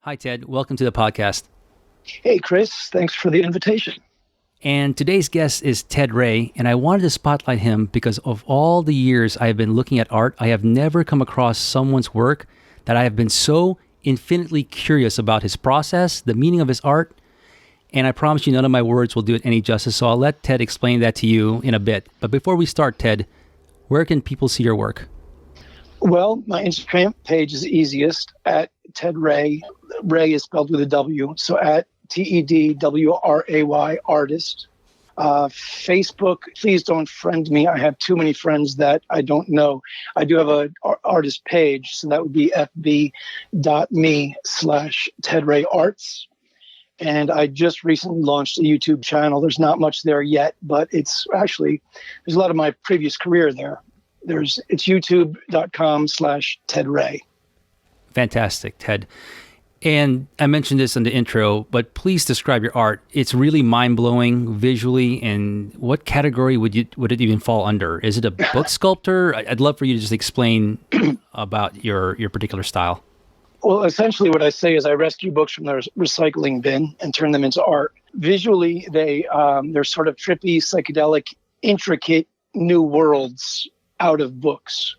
Hi, Ted. Welcome to the podcast. Hey, Chris. Thanks for the invitation. And today's guest is Ted Wray, and I wanted to spotlight him because of all the years I have been looking at art, I have never come across someone's work that I have been so infinitely curious about his process, the meaning of his art, and I promise you none of my words will do it any justice, so I'll let Ted explain that to you in a bit. But before we start, Ted, where can people see your work? Well, my Instagram page is easiest at Ted Wray. Ray is spelled with a W, so at TEDWRAY artist. Facebook, please don't friend me. I have too many friends that I don't know. I do have an artist page, so that would be fb.me/TedWrayArts. And I just recently launched a YouTube channel. There's not much there yet, but there's a lot of my previous career there. It's youtube.com/Ted Wray. Fantastic, Ted. And I mentioned this in the intro, but please describe your art. It's really mind-blowing visually. And what category would it even fall under? Is it a book sculptor? I'd love for you to just explain about your particular style. Well, essentially what I say is I rescue books from their recycling bin and turn them into art. Visually, they're sort of trippy, psychedelic, intricate new worlds out of books.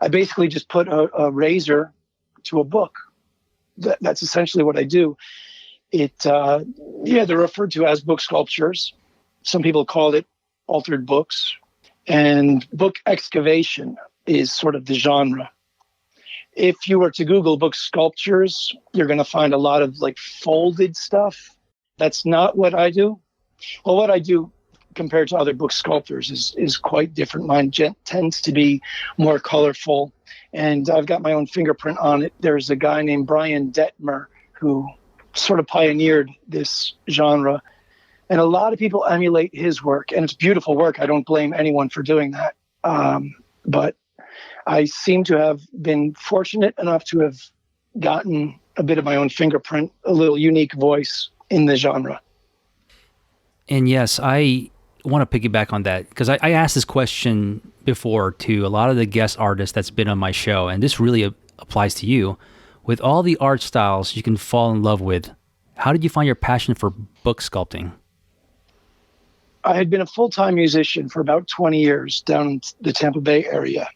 I basically just put a razor to a book. That's essentially what I do. They're referred to as book sculptures. Some people call it altered books. And book excavation is sort of the genre. If you were to Google book sculptures, you're going to find a lot of folded stuff. That's not what I do. Well, what I do compared to other book sculptors is quite different. Mine tends to be more colorful, and I've got my own fingerprint on it. There's a guy named Brian Detmer who sort of pioneered this genre, and a lot of people emulate his work, and it's beautiful work. I don't blame anyone for doing that. But I seem to have been fortunate enough to have gotten a bit of my own fingerprint, a little unique voice in the genre. And yes, I want to piggyback on that because I asked this question before to a lot of the guest artists that's been on my show, and this really applies to you. With all the art styles you can fall in love with, how did you find your passion for book sculpting? I had been a full-time musician for about 20 years down in the Tampa Bay area.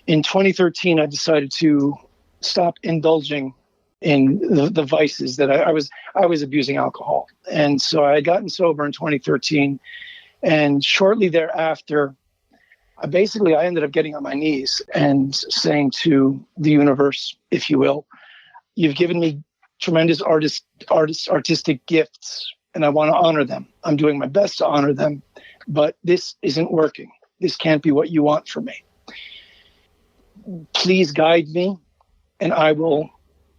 In 2013, I decided to stop indulging in the vices that I was abusing alcohol. And so I had gotten sober in 2013. And shortly thereafter, I ended up getting on my knees and saying to the universe, if you will, you've given me tremendous artistic gifts, and I want to honor them. I'm doing my best to honor them, but this isn't working. This can't be what you want from me. Please guide me, and I will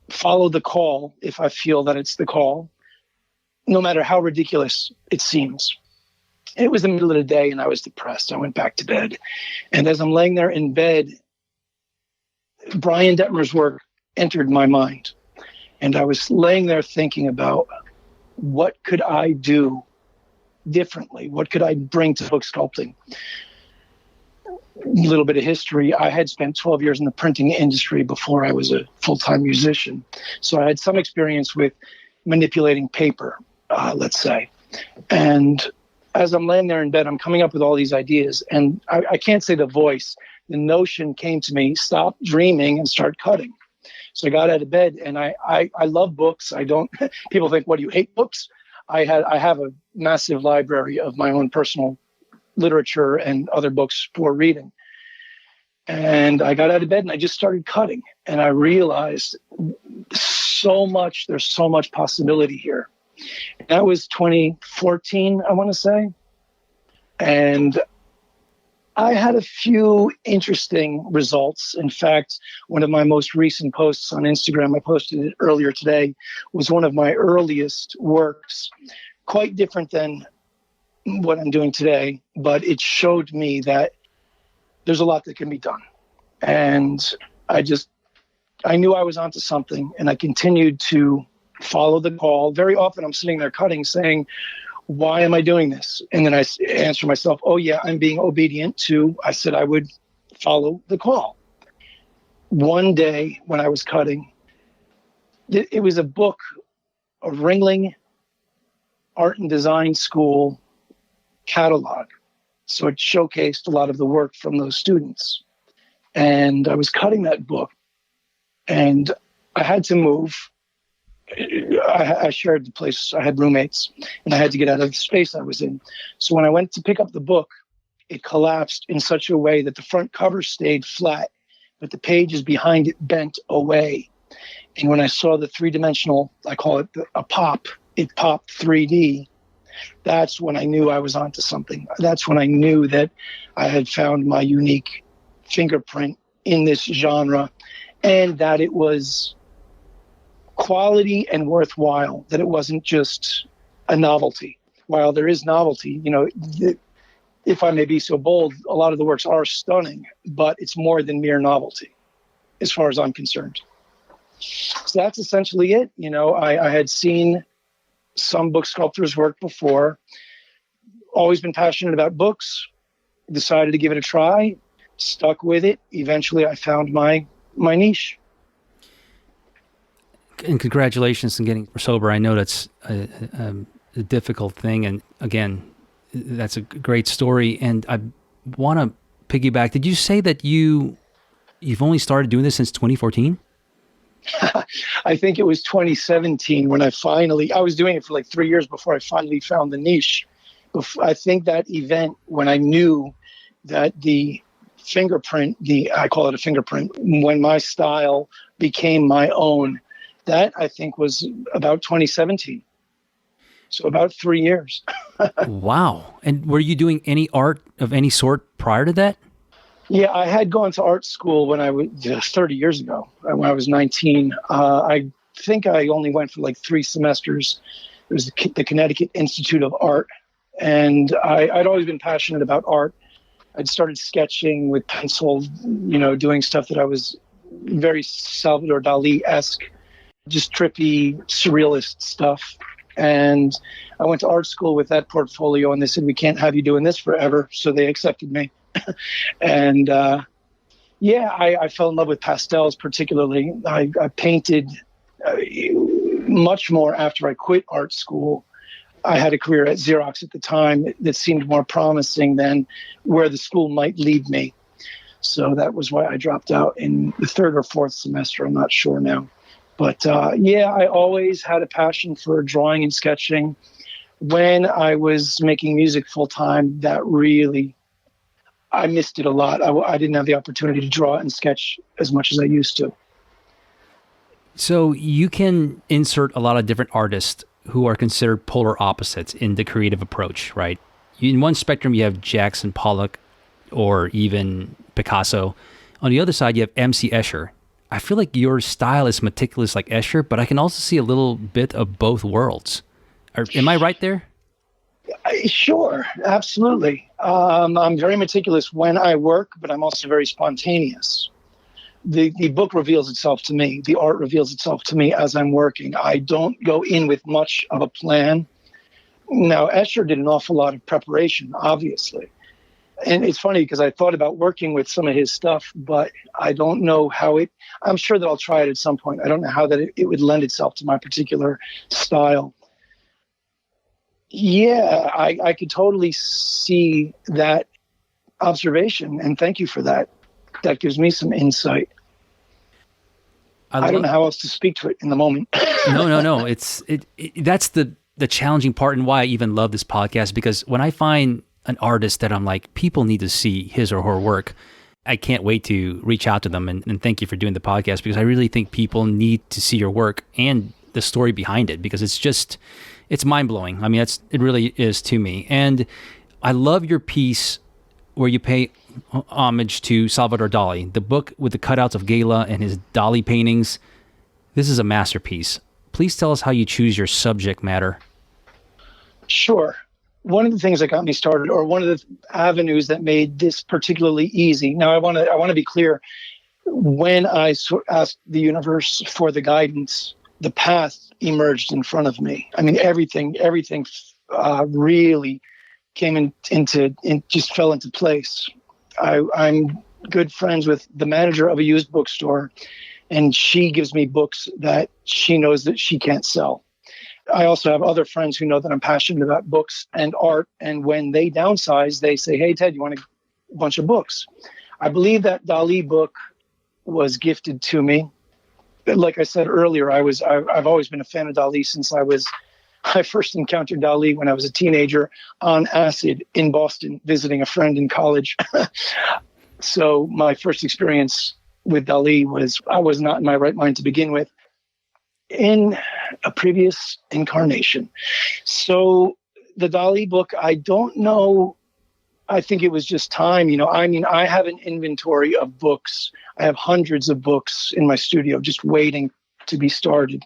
follow the call if I feel that it's the call, no matter how ridiculous it seems. It was the middle of the day and I was depressed. I went back to bed. And as I'm laying there in bed, Brian Detmer's work entered my mind. And I was laying there thinking about what could I do differently? What could I bring to book sculpting? A little bit of history. I had spent 12 years in the printing industry before I was a full-time musician. So I had some experience with manipulating paper, let's say. And as I'm laying there in bed, I'm coming up with all these ideas. And I can't say the voice. The notion came to me, stop dreaming and start cutting. So I got out of bed, and I love books. People think, what, do you hate books? I have a massive library of my own personal literature and other books for reading. And I got out of bed and I just started cutting. And I realized there's so much possibility here. That was 2014, I want to say. And I had a few interesting results. In fact, one of my most recent posts on Instagram, I posted it earlier today, was one of my earliest works, quite different than what I'm doing today, but it showed me that there's a lot that can be done. And I knew I was onto something, and I continued to follow the call. Very often I'm sitting there cutting saying, why am I doing this? And then I answer myself, oh yeah, I'm being obedient to, I said I would follow the call. One day when I was cutting, It was a book, a Ringling Art and Design School catalog. So it showcased a lot of the work from those students. And I was cutting that book, and I had to move. I shared the place. I had roommates, and I had to get out of the space I was in. So when I went to pick up the book, it collapsed in such a way that the front cover stayed flat, but the pages behind it bent away. And when I saw the three-dimensional, I call it a pop, it popped 3D. That's when I knew I was onto something. That's when I knew that I had found my unique fingerprint in this genre, and that it was quality and worthwhile, that it wasn't just a novelty. While there is novelty, if I may be so bold, a lot of the works are stunning, but it's more than mere novelty, as far as I'm concerned. So that's essentially it. I had seen some book sculptors work before, always been passionate about books, decided to give it a try, stuck with it. Eventually I found my niche. And congratulations on getting sober. I know that's a difficult thing. And again, that's a great story. And I want to piggyback. Did you say that you've only started doing this since 2014? I think it was 2017 when I was doing it for like 3 years before I finally found the niche. I think that event when I knew that the fingerprint, I call it a fingerprint, when my style became my own, that I think was about 2017. So about 3 years. Wow. And were you doing any art of any sort prior to that? Yeah, I had gone to art school when I was 30 years ago, when I was 19. I think I only went for like 3 semesters. It was the Connecticut Institute of Art. And I'd always been passionate about art. I'd started sketching with pencil, doing stuff that I was very Salvador Dali-esque, just trippy, surrealist stuff. And I went to art school with that portfolio, and they said, we can't have you doing this forever. So they accepted me. And I fell in love with pastels particularly. I painted much more after I quit art school. I had a career at Xerox at the time that seemed more promising than where the school might lead me. So that was why I dropped out in the 3rd or 4th semester. I'm not sure now. But I always had a passion for drawing and sketching. When I was making music full time, that really, I missed it a lot. I didn't have the opportunity to draw and sketch as much as I used to. So you can insert a lot of different artists who are considered polar opposites in the creative approach, right? In one spectrum, you have Jackson Pollock or even Picasso. On the other side, you have M.C. Escher. I feel like your style is meticulous like Escher, but I can also see a little bit of both worlds. Am I right there? Sure, absolutely. I'm very meticulous when I work, but I'm also very spontaneous. The book reveals itself to me. The art reveals itself to me as I'm working. I don't go in with much of a plan. Now, Escher did an awful lot of preparation, obviously. And it's funny because I thought about working with some of his stuff, but I don't know I'm sure that I'll try it at some point. I don't know how that it would lend itself to my particular style. Yeah, I could totally see that observation, and thank you for that. That gives me some insight. I don't know how else to speak to it in the moment. No. That's the challenging part and why I even love this podcast, because when I find an artist that I'm like, people need to see his or her work, I can't wait to reach out to them and thank you for doing the podcast, because I really think people need to see your work and the story behind it, because it's mind-blowing. I mean, it really is to me. And I love your piece where you pay homage to Salvador Dali, the book with the cutouts of Gala and his Dali paintings. This is a masterpiece. Please tell us how you choose your subject matter. Sure. One of the things that got me started, or one of the avenues that made this particularly easy. Now, I want to be clear. When I asked the universe for the guidance, the path emerged in front of me. I mean, everything really came just fell into place. I'm good friends with the manager of a used bookstore, And she gives me books that she knows that she can't sell. I also have other friends who know that I'm passionate about books and art. And when they downsize, they say, hey, Ted, you want a bunch of books? I believe that Dali book was gifted to me. Like I said earlier, I've always been a fan of Dali since I first encountered Dali when I was a teenager on acid in Boston, visiting a friend in college. So my first experience with Dali was I was not in my right mind to begin with in a previous incarnation. So the Dali book, I don't know. I think it was just time. I have an inventory of books. I have hundreds of books in my studio just waiting to be started.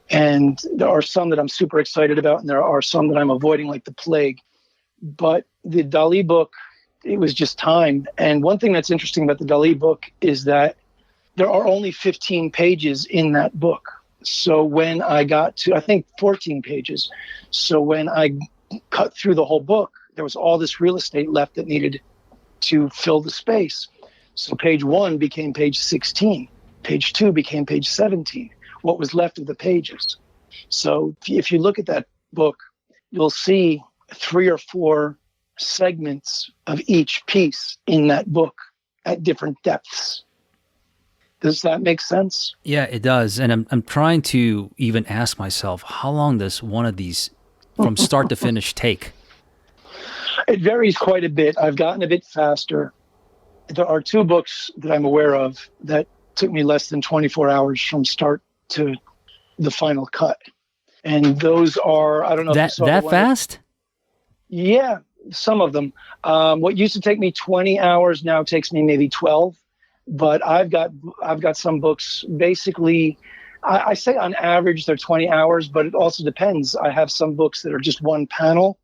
And there are some that I'm super excited about, and there are some that I'm avoiding like the plague. But the Dali book, it was just time. And one thing that's interesting about the Dali book is that there are only 15 pages in that book. So when I got to, I think, 14 pages. So when I cut through the whole book, there was all this real estate left that needed to fill the space. So page 1 became page 16. Page 2 became page 17. What was left of the pages. So if you look at that book, you'll see 3 or 4 segments of each piece in that book at different depths. Does that make sense? Yeah, it does. And I'm trying to even ask myself, how long does one of these from start to finish take? It varies quite a bit. I've gotten a bit faster. There are 2 books that I'm aware of that took me less than 24 hours from start to the final cut. And those are, I don't know if you saw that fast? Yeah, some of them. What used to take me 20 hours now takes me maybe 12. But I've got some books, basically, I say on average they're 20 hours, but it also depends. I have some books that are just one panel.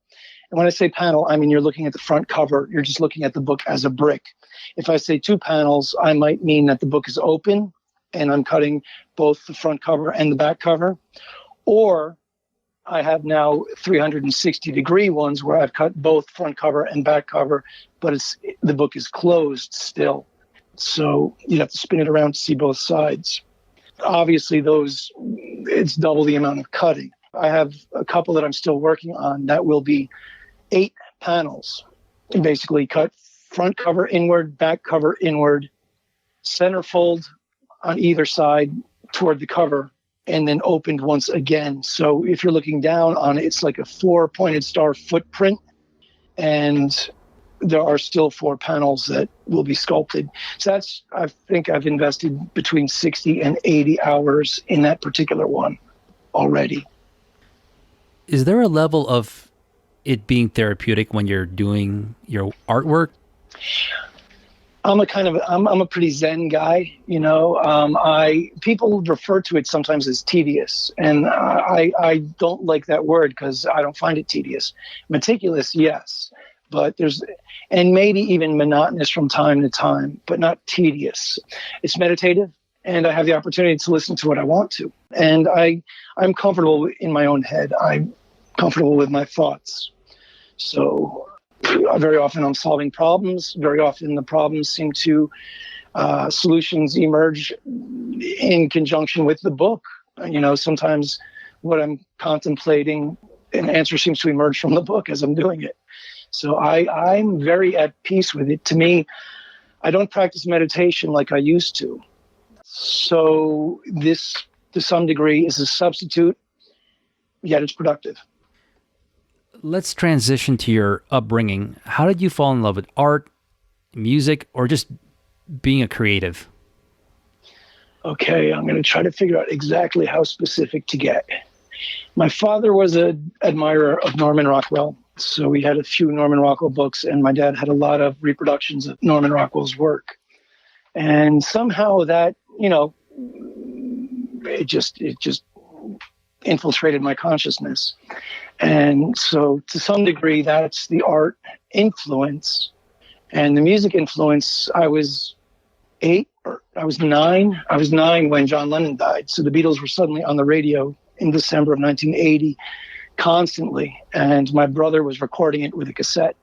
And when I say panel, I mean you're looking at the front cover. You're just looking at the book as a brick. If I say 2 panels, I might mean that the book is open and I'm cutting both the front cover and the back cover. Or I have now 360-degree ones where I've cut both front cover and back cover, but the book is closed still. So you have to spin it around to see both sides. Obviously, it's double the amount of cutting. I have a couple that I'm still working on that will be 8 panels. And basically cut front cover inward, back cover inward, centerfold on either side toward the cover, and then opened once again. So if you're looking down on it, it's like a 4-pointed star footprint. And there are still 4 panels that will be sculpted. So I think I've invested between 60 and 80 hours in that particular one already. Is there a level of it being therapeutic when you're doing your artwork? I'm a pretty Zen guy, people refer to it sometimes as tedious, and I don't like that word because I don't find it tedious. Meticulous, yes. But and maybe even monotonous from time to time, but not tedious. It's meditative, and I have the opportunity to listen to what I want to. And I'm comfortable in my own head. I'm comfortable with my thoughts. So very often I'm solving problems. Very often the problems seem to, solutions emerge in conjunction with the book. Sometimes what I'm contemplating, an answer seems to emerge from the book as I'm doing it. So I'm very at peace with it. To me, I don't practice meditation like I used to. So this, to some degree, is a substitute, yet it's productive. Let's transition to your upbringing. How did you fall in love with art, music, or just being a creative? Okay, I'm going to try to figure out exactly how specific to get. My father was an admirer of Norman Rockwell. So we had a few Norman Rockwell books, and my dad had a lot of reproductions of Norman Rockwell's work. And somehow that, it just infiltrated my consciousness. And so to some degree, that's the art influence. And the music influence, I was 8 or I was 9. I was 9 when John Lennon died. So the Beatles were suddenly on the radio in December of 1980. Constantly, and my brother was recording it with a cassette,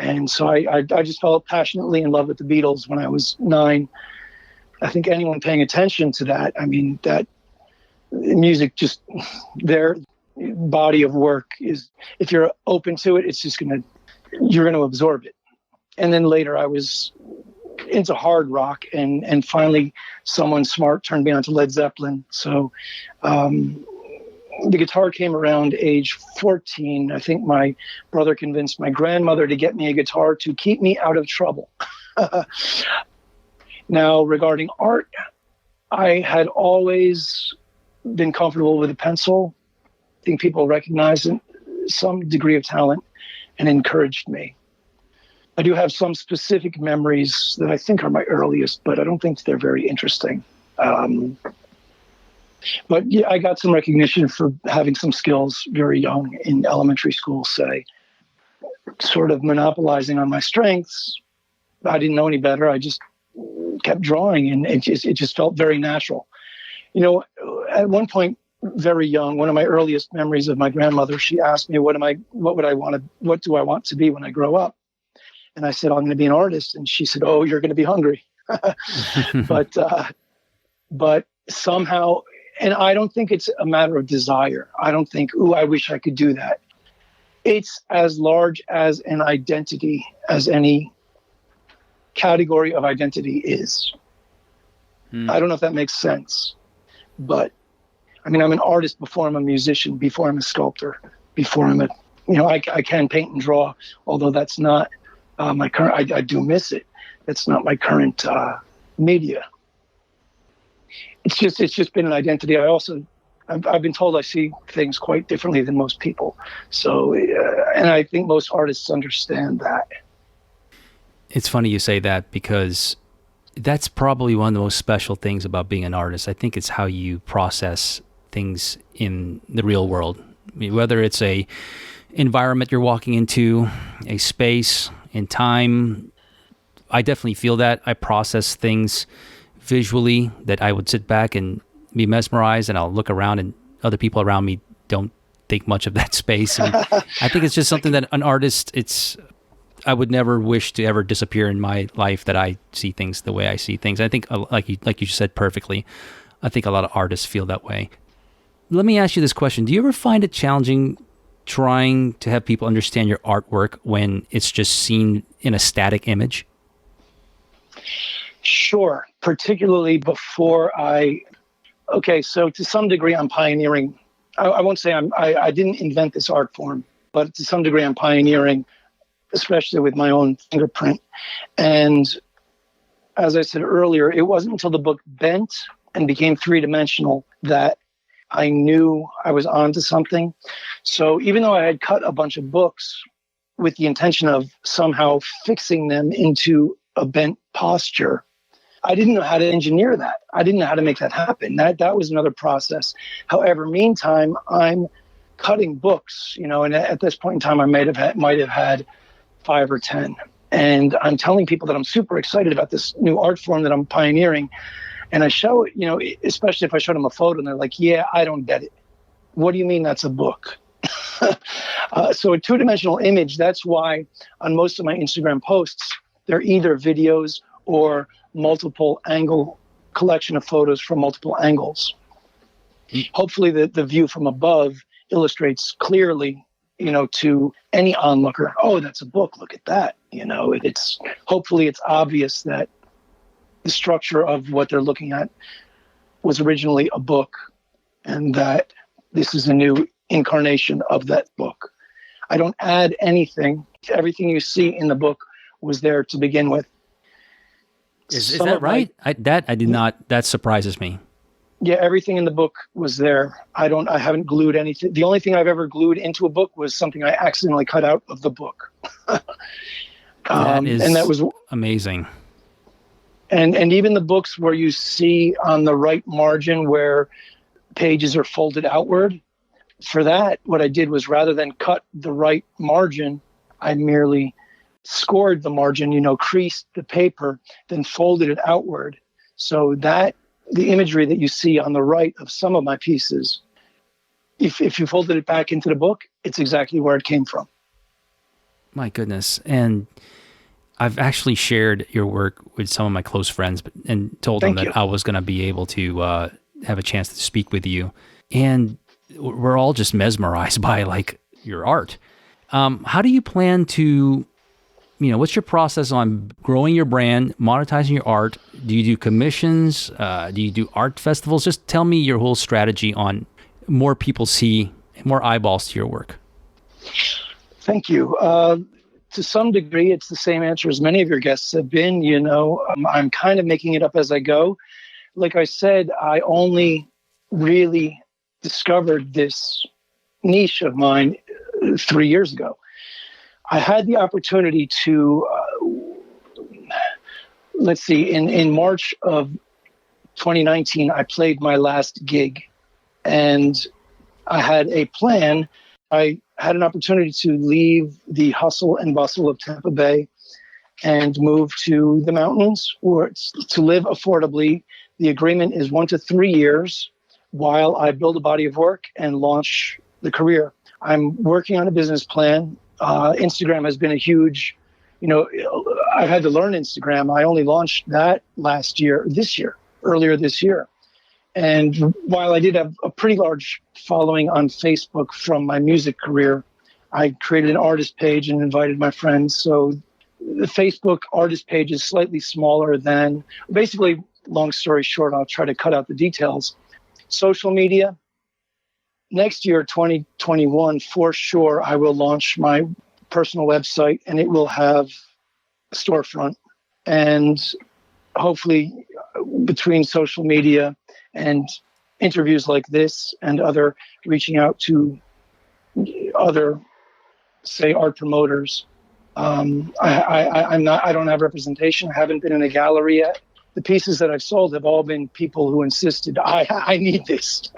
and so I just fell passionately in love with the Beatles when I was 9. I think anyone paying attention to that, I mean, that music, just their body of work is, if you're open to it, it's just you're going to absorb it. And then later I was into hard rock, and finally someone smart turned me on to Led Zeppelin. So the guitar came around age 14. I think my brother convinced my grandmother to get me a guitar to keep me out of trouble. Now, regarding art, I had always been comfortable with a pencil. I think people recognized some degree of talent and encouraged me. I do have some specific memories that I think are my earliest, but I don't think they're very interesting. But yeah, I got some recognition for having some skills very young in elementary school, say, sort of monopolizing on my strengths. I didn't know any better. I just kept drawing, and it just felt very natural. You know, at one point, very young, one of my earliest memories of my grandmother, she asked me, what do I want to be when I grow up? And I said, I'm going to be an artist. And she said, oh, you're going to be hungry. But somehow, and I don't think it's a matter of desire. I don't think, ooh, I wish I could do that. It's as large as an identity as any category of identity is. I don't know if that makes sense, but I mean, I'm an artist before I'm a musician, before I'm a sculptor, before I'm I can paint and draw, although that's not my current, I do miss it. That's not my current media. It's just been an identity. I've been told I see things quite differently than most people. So, and I think most artists understand that. It's funny you say that, because that's probably one of the most special things about being an artist. I think it's how you process things in the real world. I mean, whether it's a environment you're walking into, a space in time, I definitely feel that. I process things visually, that I would sit back and be mesmerized, and I'll look around and other people around me don't think much of that space. And I think it's just something that an artist, I would never wish to ever disappear in my life, that I see things the way I see things. I think, like you said perfectly, I think a lot of artists feel that way. Let me ask you this question. Do you ever find it challenging trying to have people understand your artwork when it's just seen in a static image? Sure, particularly before so to some degree I'm pioneering. I won't say I didn't invent this art form, but to some degree I'm pioneering, especially with my own fingerprint. And as I said earlier, it wasn't until the book bent and became three-dimensional that I knew I was onto something. So even though I had cut a bunch of books with the intention of somehow fixing them into a bent posture, I didn't know how to engineer that. I didn't know how to make that happen. That was another process. However, meantime, I'm cutting books, and at this point in time, I might have had 5 or 10. And I'm telling people that I'm super excited about this new art form that I'm pioneering. And I show it, especially if I show them a photo and they're like, yeah, I don't get it. What do you mean that's a book? So a two-dimensional image, that's why on most of my Instagram posts, they're either videos or multiple angle collection of photos from multiple angles. Hopefully the view from above illustrates clearly, to any onlooker, oh, that's a book. Look at that. Hopefully it's obvious that the structure of what they're looking at was originally a book, and that this is a new incarnation of that book. I don't add anything. Everything you see in the book was there to begin with. Is that right? I did not. That surprises me. Yeah, everything in the book was there. I haven't glued anything. The only thing I've ever glued into a book was something I accidentally cut out of the book. And that was amazing. And even the books where you see on the right margin where pages are folded outward, for that, what I did was, rather than cut the right margin, I merely scored the margin, creased the paper, then folded it outward. So that the imagery that you see on the right of some of my pieces, if you folded it back into the book, it's exactly where it came from. My goodness. And I've actually shared your work with some of my close friends and told them Thank you. that I was going to be able to have a chance to speak with you. And we're all just mesmerized by like your art. How do you plan to, what's your process on growing your brand, monetizing your art? Do you do commissions? Do you do art festivals? Just tell me your whole strategy on more people see, more eyeballs to your work. Thank you. To some degree, it's the same answer as many of your guests have been. I'm kind of making it up as I go. Like I said, I only really discovered this niche of mine 3 years ago. I had the opportunity to, in March of 2019, I played my last gig, and I had a plan. I had an opportunity to leave the hustle and bustle of Tampa Bay and move to the mountains to live affordably. The agreement is 1 to 3 years while I build a body of work and launch the career. I'm working on a business plan. Instagram has been a huge, I've had to learn Instagram. I only launched that earlier this year. And while I did have a pretty large following on Facebook from my music career, I created an artist page and invited my friends. So the Facebook artist page is slightly smaller than, basically, long story short, I'll try to cut out the details. Social media. Next year, 2021, for sure, I will launch my personal website, and it will have a storefront. And hopefully, between social media and interviews like this and reaching out to other, say, art promoters, I don't have representation. I haven't been in a gallery yet. The pieces that I've sold have all been people who insisted, I need this.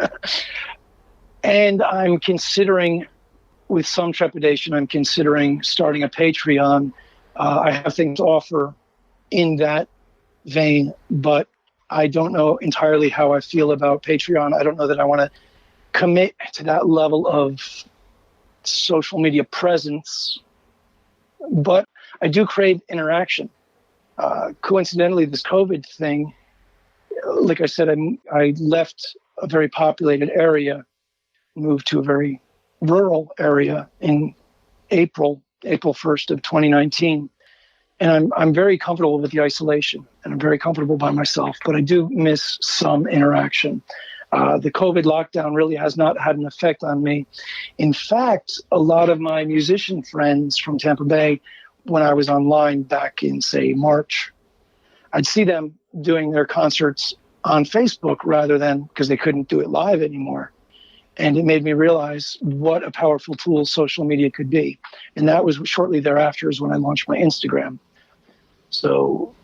And I'm considering, with some trepidation, starting a Patreon. I have things to offer in that vein, but I don't know entirely how I feel about Patreon. I don't know that I want to commit to that level of social media presence, but I do crave interaction. Coincidentally, this COVID thing, like I said, I left a very populated area, moved to a very rural area in April 1st of 2019. And I'm very comfortable with the isolation, and I'm very comfortable by myself, but I do miss some interaction. The COVID lockdown really has not had an effect on me. In fact, a lot of my musician friends from Tampa Bay, when I was online back in, say, March, I'd see them doing their concerts on Facebook rather than, because they couldn't do it live anymore. And it made me realize what a powerful tool social media could be. And that was shortly thereafter is when I launched my Instagram. So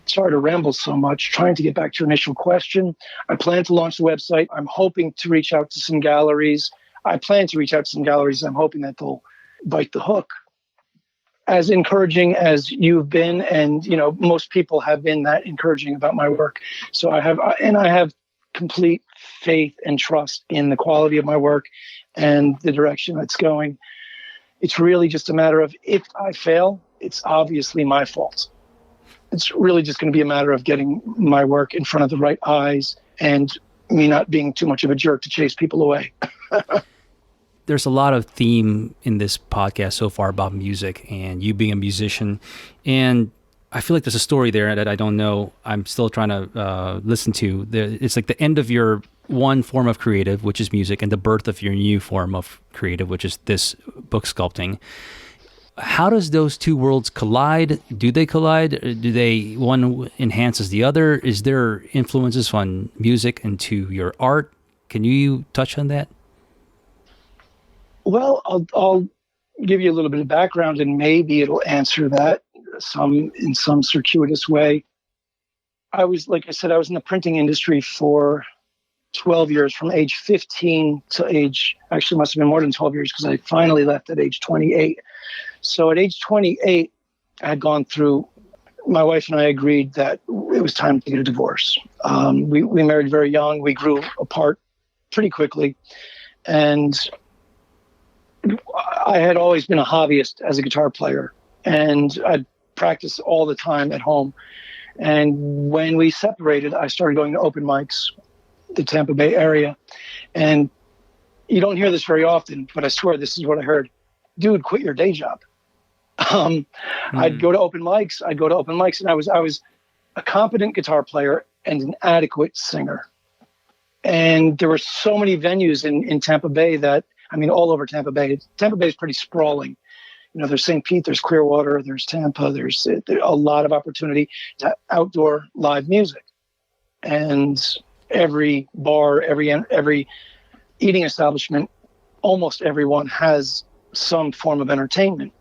sorry to ramble so much, trying to get back to your initial question. I plan to launch the website. I'm hoping to reach out to some galleries. I'm hoping that they'll bite the hook. As encouraging as you've been, and most people have been that encouraging about my work. So I have complete faith and trust in the quality of my work and the direction it's going. It's really just a matter of, if I fail, it's obviously my fault. It's really just going to be a matter of getting my work in front of the right eyes and me not being too much of a jerk to chase people away. There's a lot of theme in this podcast so far about music and you being a musician. And I feel like there's a story there that I don't know. I'm still trying to listen to. It's like the end of your one form of creative, which is music, and the birth of your new form of creative, which is this book sculpting. How does those two worlds collide? Do they collide? One enhances the other? Is there influences on music into your art? Can you touch on that? Well, I'll give you a little bit of background, and maybe it'll answer that in some circuitous way. Like I said, I was in the printing industry for 12 years, from age 15 to actually must have been more than 12 years, because I finally left at age 28. So at age 28, I had gone through, my wife and I agreed that it was time to get a divorce. We married very young. We grew apart pretty quickly. And I had always been a hobbyist as a guitar player. And I'd practice all the time at home. And when we separated, I started going to open mics, the Tampa Bay area. And you don't hear this very often, but I swear this is what I heard. Dude, quit your day job. I'd go to open mics. And I was a competent guitar player and an adequate singer. And there were so many venues in Tampa Bay all over Tampa Bay. Tampa Bay is pretty sprawling. There's St. Pete, there's Clearwater, there's Tampa, there's a lot of opportunity to outdoor live music. And every bar, every eating establishment, almost everyone has some form of entertainment.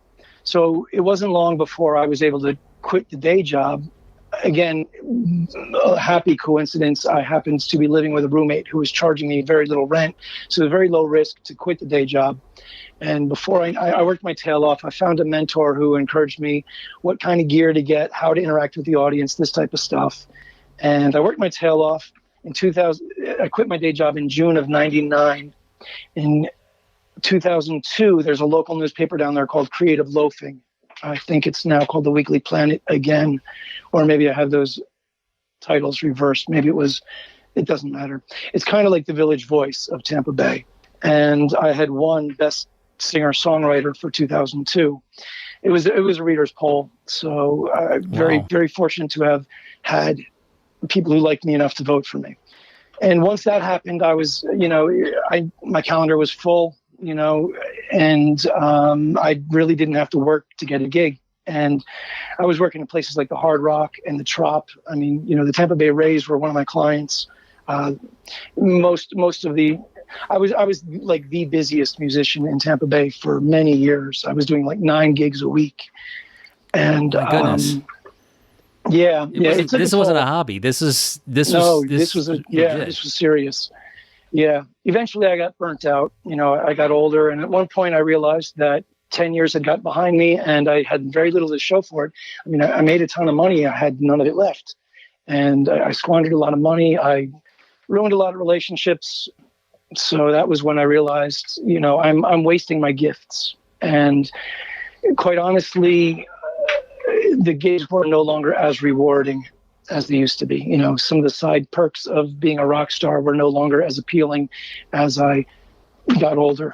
So it wasn't long before I was able to quit the day job. Again, a happy coincidence. I happened to be living with a roommate who was charging me very little rent. So it was very low risk to quit the day job. And before I worked my tail off, I found a mentor who encouraged me what kind of gear to get, how to interact with the audience, this type of stuff. And I worked my tail off. In 2000, I quit my day job in June of 99. In 2002, there's a local newspaper down there called Creative Loafing. I think it's now called the Weekly Planet again, or maybe I have those titles reversed. Maybe it doesn't matter. It's kind of like the Village Voice of Tampa Bay. And I had won Best Singer-Songwriter for 2002. It was a reader's poll. So very fortunate to have had people who liked me enough to vote for me. And once that happened, I was, my calendar was full, and I really didn't have to work to get a gig. And I was working in places like the Hard Rock and the Trop. The Tampa Bay Rays were one of my clients. I was like the busiest musician in Tampa Bay for many years. I was doing like 9 gigs a week. And my goodness. This wasn't a hobby. This was serious. Yeah. Eventually I got burnt out. I got older, and at one point I realized that 10 years had got behind me and I had very little to show for it. I made a ton of money. I had none of it left. And I squandered a lot of money. I ruined a lot of relationships. So that was when I realized, I'm wasting my gifts. And quite honestly, the gigs were no longer as rewarding as they used to be. Some of the side perks of being a rock star were no longer as appealing as I got older.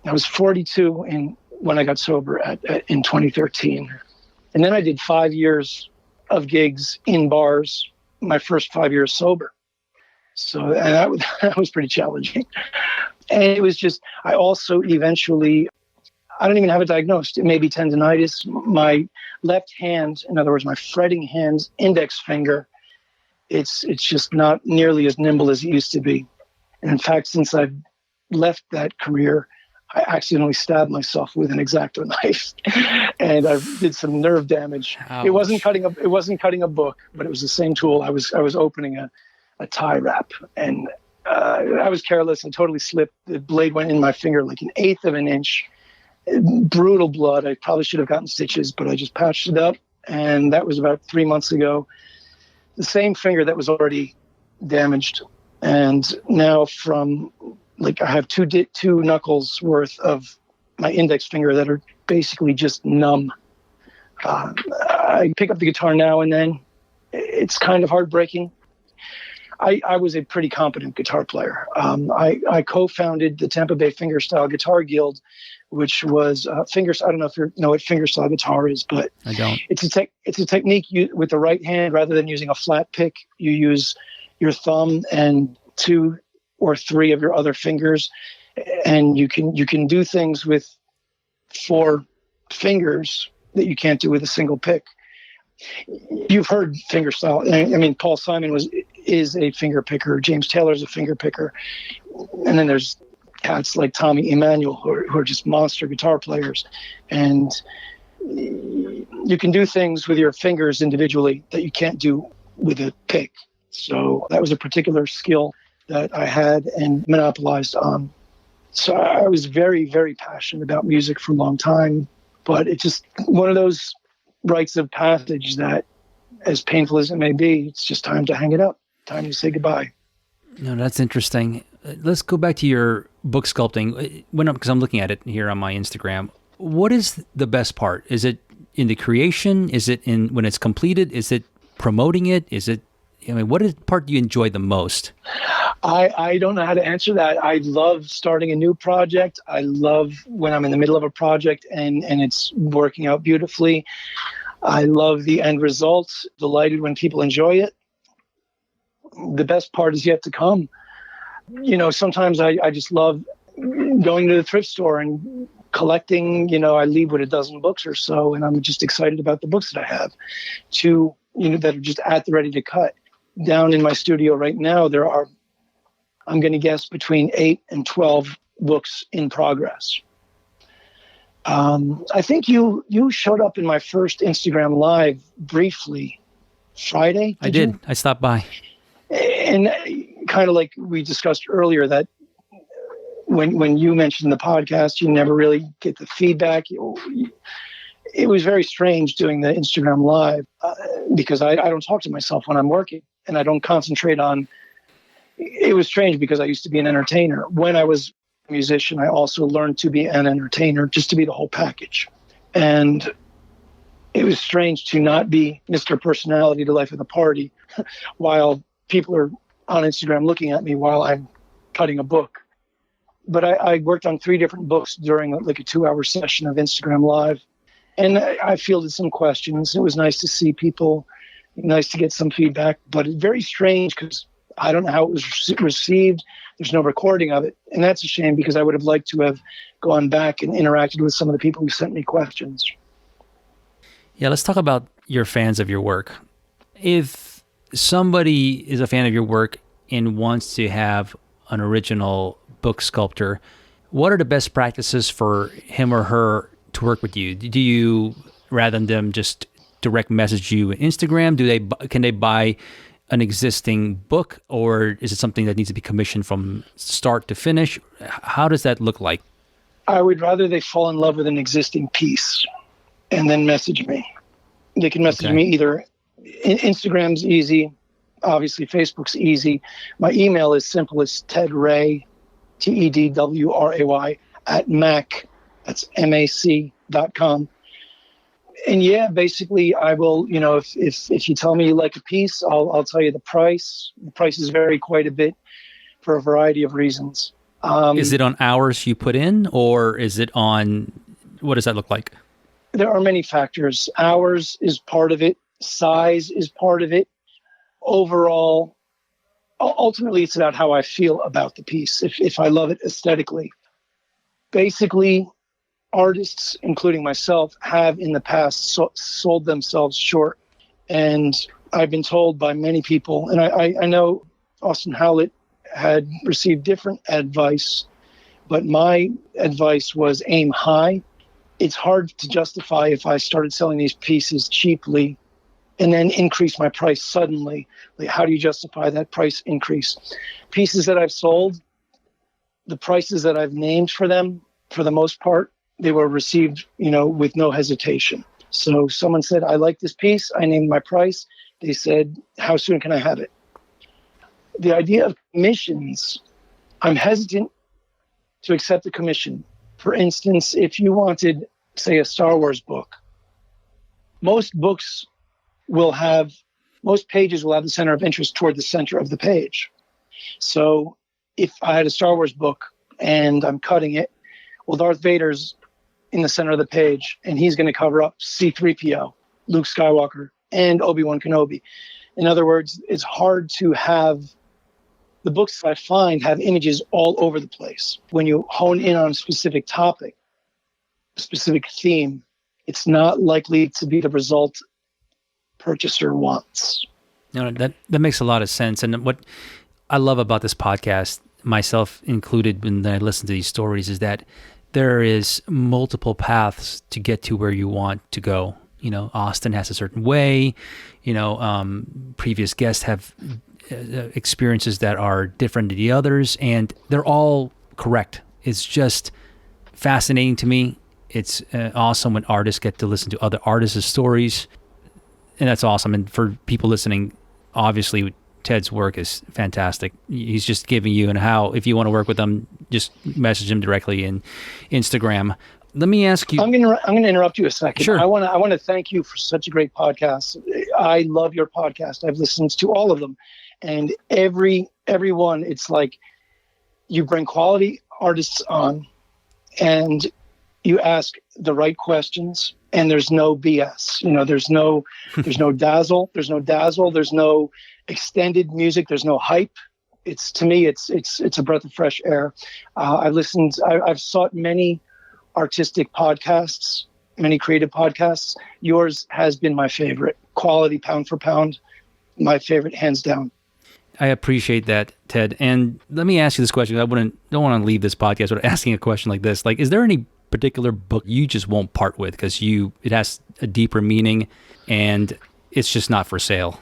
I was 42 when I got sober in 2013. And then I did 5 years of gigs in bars, my first 5 years sober. So and that was pretty challenging. And it was just, I also eventually, I don't even have it diagnosed. It may be tendonitis. My left hand, in other words, my fretting hand's index finger, it's just not nearly as nimble as it used to be. And in fact, since I've left that career, I accidentally stabbed myself with an X-Acto knife, and I did some nerve damage. Ouch. It wasn't cutting a book, but it was the same tool. I was opening a tie wrap, and I was careless and totally slipped. The blade went in my finger like 1/8 of an inch. Brutal blood. I probably should have gotten stitches, but I just patched it up, and that was about 3 months ago. The same finger that was already damaged, and now I have two knuckles worth of my index finger that are basically just numb. I pick up the guitar now and then. It's kind of heartbreaking. I was a pretty competent guitar player. I co-founded the Tampa Bay Fingerstyle Guitar Guild, which was I don't know if you know what fingerstyle guitar is, but I don't. It's a technique with the right hand. Rather than using a flat pick, you use your thumb and 2 or 3 of your other fingers, and you can do things with 4 fingers that you can't do with a single pick. You've heard fingerstyle. Paul Simon is a finger picker. James Taylor's a finger picker, and then there's cats like Tommy Emmanuel who are just monster guitar players, and you can do things with your fingers individually that you can't do with a pick. So that was a particular skill that I had and monopolized on. So I was very, very passionate about music for a long time, but it's just one of those rites of passage that, as painful as it may be, it's just time to hang it up, time to say goodbye. No, that's interesting. Let's go back to your book sculpting. Because I'm looking at it here on my Instagram. What is the best part? Is it in the creation? Is it in when it's completed? Is it promoting it? What part do you enjoy the most? I don't know how to answer that. I love starting a new project. I love when I'm in the middle of a project and it's working out beautifully. I love the end result. Delighted when people enjoy it. The best part is yet to come. Sometimes I just love going to the thrift store and collecting. I leave with a dozen books or so, and I'm just excited about the books that I have that are just at the ready to cut. Down in my studio right now, there are, I'm going to guess, between 8 and 12 books in progress. I think you showed up in my first Instagram Live briefly Friday. I did. I stopped by. And kind of like we discussed earlier, that when you mentioned the podcast, you never really get the feedback. It was very strange doing the Instagram Live because I don't talk to myself when I'm working and I don't concentrate on. It was strange because I used to be an entertainer. When I was a musician, I also learned to be an entertainer, just to be the whole package. And it was strange to not be Mr. Personality, the life of the party, while people are on Instagram looking at me while I'm cutting a book. But I worked on 3 different books during like a 2-hour session of Instagram Live. And I fielded some questions. It was nice to see people, nice to get some feedback, but it's very strange because I don't know how it was received. There's no recording of it. And that's a shame because I would have liked to have gone back and interacted with some of the people who sent me questions. Yeah, let's talk about your fans of your work. If somebody is a fan of your work and wants to have an original book sculptor, what are the best practices for him or her to work with you? Do you, rather than them just direct message you on Instagram, can they buy an existing book, or is it something that needs to be commissioned from start to finish? How does that look like? I would rather they fall in love with an existing piece and then message me. They can message me either. Instagram's easy. Obviously, Facebook's easy. My email is simple. It's Ted Wray, TEDWRAY @mac. That's MAC.com. And yeah, basically, I will. If you tell me you like a piece, I'll tell you the price. The prices vary quite a bit for a variety of reasons. Is it on hours you put in, or is it on? What does that look like? There are many factors. Hours is part of it. Size is part of it. Overall, ultimately, it's about how I feel about the piece. If I love it aesthetically, basically, artists, including myself, have in the past sold themselves short. And I've been told by many people, and I know Austin Howlett had received different advice, but my advice was aim high. It's hard to justify if I started selling these pieces cheaply and then increase my price suddenly. Like, how do you justify that price increase? Pieces that I've sold, the prices that I've named for them, for the most part, they were received, with no hesitation. So someone said, I like this piece. I named my price. They said, how soon can I have it? The idea of commissions, I'm hesitant to accept a commission. For instance, if you wanted, say, a Star Wars book, most pages will have the center of interest toward the center of the page. So if I had a Star Wars book and I'm cutting it, well, Darth Vader's in the center of the page, and he's going to cover up C-3PO, Luke Skywalker, and Obi-Wan Kenobi. In other words, it's hard to have the books I find have images all over the place. When you hone in on a specific topic, a specific theme, it's not likely to be the result purchaser wants. No, that makes a lot of sense. And what I love about this podcast, myself included, when I listen to these stories, is that there is multiple paths to get to where you want to go. Austin has a certain way. Previous guests have experiences that are different to the others, and they're all correct. It's just fascinating to me. It's awesome when artists get to listen to other artists' stories, and that's awesome. And for people listening, obviously, Ted's work is fantastic. He's just giving you if you want to work with him, just message him directly in Instagram. Let me ask you. I'm gonna interrupt you a second. Sure. I want to thank you for such a great podcast. I love your podcast. I've listened to all of them, and every one, it's like you bring quality artists on, and you ask the right questions, and there's no BS. There's no dazzle. There's no extended music. There's no hype. To me, it's a breath of fresh air. I've sought many artistic podcasts, many creative podcasts. Yours has been my favorite. Quality, pound for pound, my favorite, hands down. I appreciate that, Ted. And let me ask you this question. I don't want to leave this podcast without asking a question like this. Like, is there any particular book you just won't part with because it has a deeper meaning and it's just not for sale?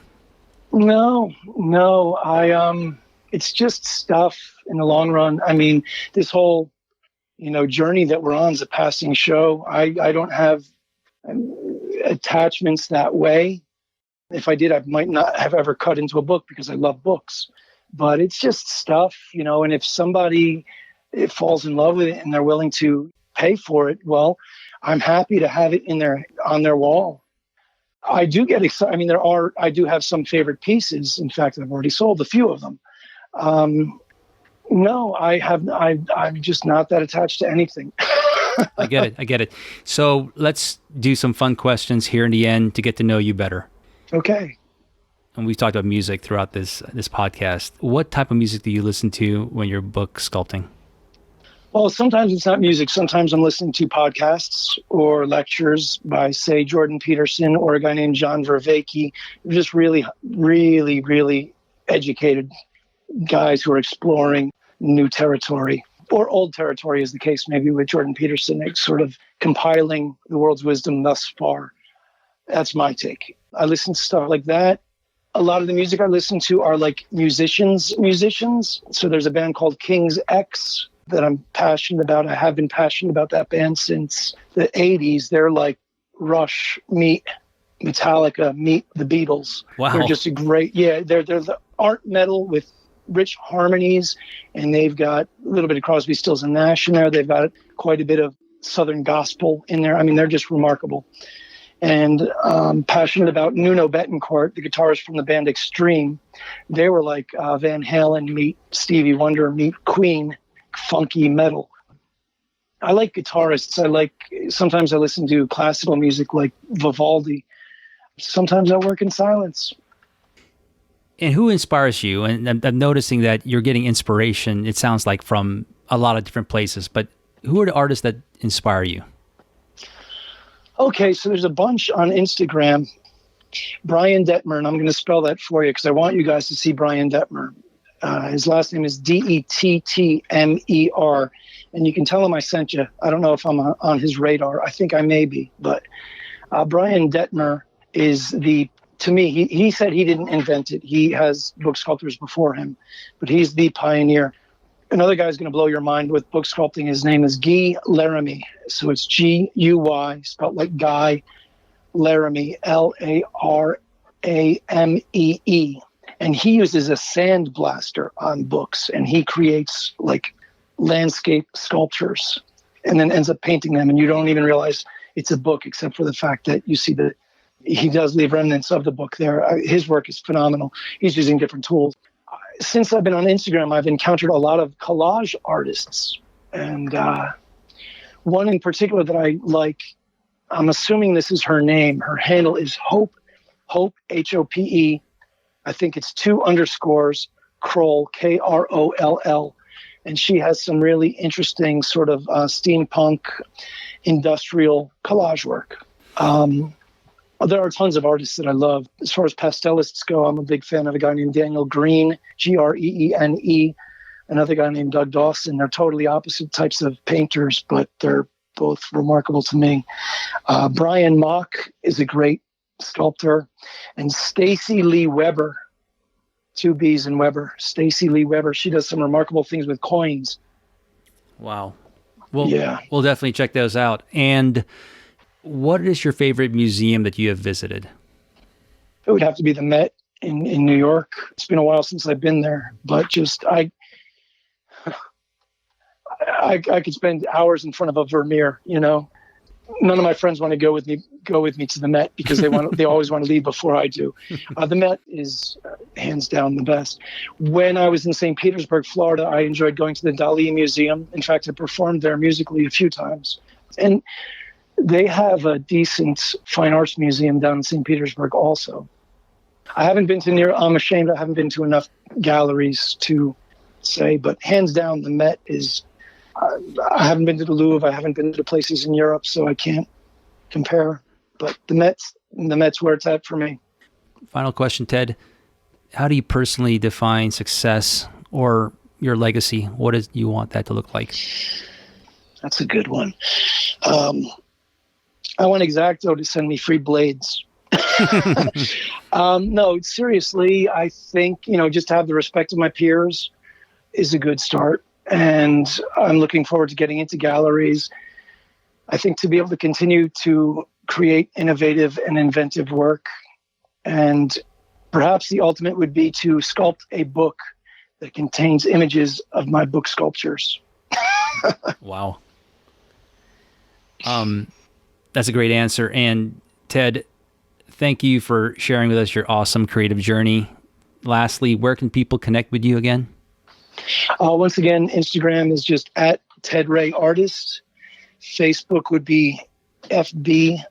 No, it's just stuff in the long run. I mean, this whole, journey that we're on is a passing show. I don't have attachments that way. If I did, I might not have ever cut into a book because I love books, but it's just stuff, and if somebody falls in love with it and they're willing to pay for it, well, I'm happy to have it on their wall. I do get excited. I mean, I do have some favorite pieces. In fact, I've already sold a few of them. No, I'm just not that attached to anything. I get it. So let's do some fun questions here in the end to get to know you better. Okay. And we've talked about music throughout this podcast. What type of music do you listen to when you're book sculpting? Well, sometimes it's not music. Sometimes I'm listening to podcasts or lectures by, say, Jordan Peterson or a guy named John Vervaeke. Just really, really, really educated guys who are exploring new territory or old territory, as the case may be with Jordan Peterson, sort of compiling the world's wisdom thus far. That's my take. I listen to stuff like that. A lot of the music I listen to are like musicians. So there's a band called King's X that I'm passionate about. I have been passionate about that band since the 80s. They're like Rush meet Metallica meet the Beatles. Wow. They're just they're the art metal with rich harmonies, and they've got a little bit of Crosby, Stills and Nash in there. They've got quite a bit of Southern gospel in there. I mean, they're just remarkable. And passionate about Nuno Bettencourt, the guitarist from the band Extreme. They were like Van Halen meet Stevie Wonder meet Queen, funky metal. I like guitarists. Sometimes I listen to classical music like Vivaldi. Sometimes I work in silence. And who inspires you? And I'm noticing that you're getting inspiration, it sounds like, from a lot of different places. But who are the artists that inspire you? Okay, so there's a bunch on Instagram. Brian Detmer, and I'm going to spell that for you because I want you guys to see Brian Detmer. His last name is Dettmer, and you can tell him I sent you. I don't know if I'm on his radar. I think I may be, but Brian Detmer is to me, he said he didn't invent it. He has book sculptors before him, but he's the pioneer. Another guy's going to blow your mind with book sculpting. His name is Guy Laramie. So it's G-U-Y, spelled like Guy Laramie, L-A-R-A-M-E-E. And he uses a sand blaster on books, and he creates like landscape sculptures and then ends up painting them. And you don't even realize it's a book, except for the fact that you see that he does leave remnants of the book there. His work is phenomenal. He's using different tools. Since I've been on Instagram, I've encountered a lot of collage artists. And one in particular that I like, I'm assuming this is her name. Her handle is Hope, H-O-P-E. I think it's 2 underscores, Kroll, K-R-O-L-L. And she has some really interesting sort of steampunk industrial collage work. There are tons of artists that I love. As far as pastelists go, I'm a big fan of a guy named Daniel Green, Greene, another guy named Doug Dawson. They're totally opposite types of painters, but they're both remarkable to me. Brian Mock is a great sculptor. And Stacy Lee Weber, 2 B's in Weber. Stacy Lee Weber, she does some remarkable things with coins. Wow. We'll definitely check those out. And what is your favorite museum that you have visited? It would have to be the Met in New York. It's been a while since I've been there, but I could spend hours in front of a Vermeer, you know. None of my friends want to go with me to the Met because they always want to leave before I do. The Met is hands down the best. When I was in St. Petersburg, Florida, I enjoyed going to the Dali Museum. In fact, I performed there musically a few times. And they have a decent fine arts museum down in St. Petersburg also. I'm ashamed I haven't been to enough galleries to say, but hands down, the Met is, I haven't been to the Louvre, I haven't been to the places in Europe, so I can't compare. But the Met's where it's at for me. Final question, Ted. How do you personally define success or your legacy? What do you want that to look like? That's a good one. I want X-Acto to send me free blades. No, seriously, I think, just to have the respect of my peers is a good start. And I'm looking forward to getting into galleries. I think to be able to continue to create innovative and inventive work. And perhaps the ultimate would be to sculpt a book that contains images of my book sculptures. Wow. That's a great answer. And Ted, thank you for sharing with us your awesome creative journey. Lastly, where can people connect with you again? Once again, Instagram is just at Ted Wray Artist. Facebook would be fb.me/Ted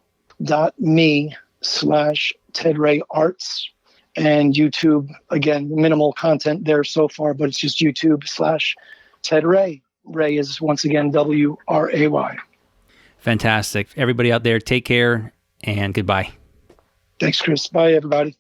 Wray Arts. And YouTube, again, minimal content there so far, but it's just YouTube/Ted Wray. Ray is once again W-R-A-Y. Fantastic. Everybody out there, take care and goodbye. Thanks, Chris. Bye, everybody.